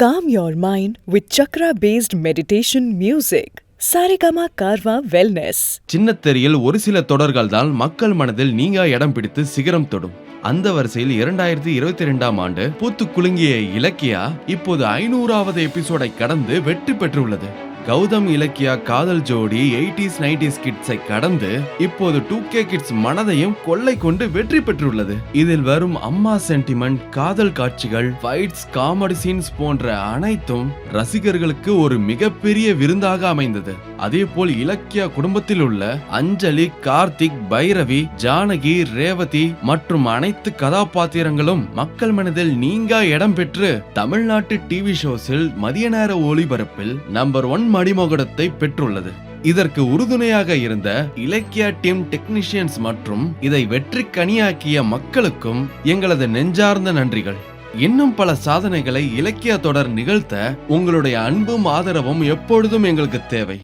Calm your mind with chakra-based meditation music. Saregama Karwa Wellness. சின்னத்திரையில் ஒரு சில தொடர்கள் தான் மக்கள் மனதில் நீங்கா இடம் பிடித்து சிகரம் தொடும். அந்த வரிசையில் 2022ஆம் ஆண்டு பூத்து குலுங்கிய இலக்கியா இப்போது 500வது எபிசோடை கடந்து வெற்றி பெற்றுள்ளது. கௌதம் இலக்கியா காதல் ஜோடி 80s 90s கிட்ஸை கடந்து இப்போது 2K கிட்ஸ் மனதையும் கொள்ளை கொண்டு வெற்றி பெற்றுள்ளது. இதில் வரும் அம்மா சென்டிமெண்ட், காதல் காட்சிகள், ஃபைட்ஸ், காமெடி சீன்ஸ் போன்ற அனைத்தும் ரசிகர்களுக்கு ஒரு மிகப்பெரிய விருந்தாக அமைந்தது. அதே போல் இலக்கியா குடும்பத்தில் உள்ள அஞ்சலி, கார்த்திக், பைரவி, ஜானகி, ரேவதி மற்றும் அனைத்து கதாபாத்திரங்களும் மக்கள் மனதில் நீங்கா இடம் பெற்று தமிழ்நாட்டு டிவி ஷோஸில் மதிய நேர ஒளிபரப்பில் நம்பர் 1 மடிமகுடத்தை பெற்றுள்ளது. இதற்கு உறுதுணையாக இருந்த இலக்கியா டீம் டெக்னீஷியன்ஸ் மற்றும் இதை வெற்றி கனியாக்கிய மக்களுக்கும் எங்களது நெஞ்சார்ந்த நன்றிகள். இன்னும் பல சாதனைகளை இலக்கியா தொடர் நிகழ்த்த உங்களுடைய அன்பும் ஆதரவும் எப்பொழுதும் எங்களுக்கு தேவை.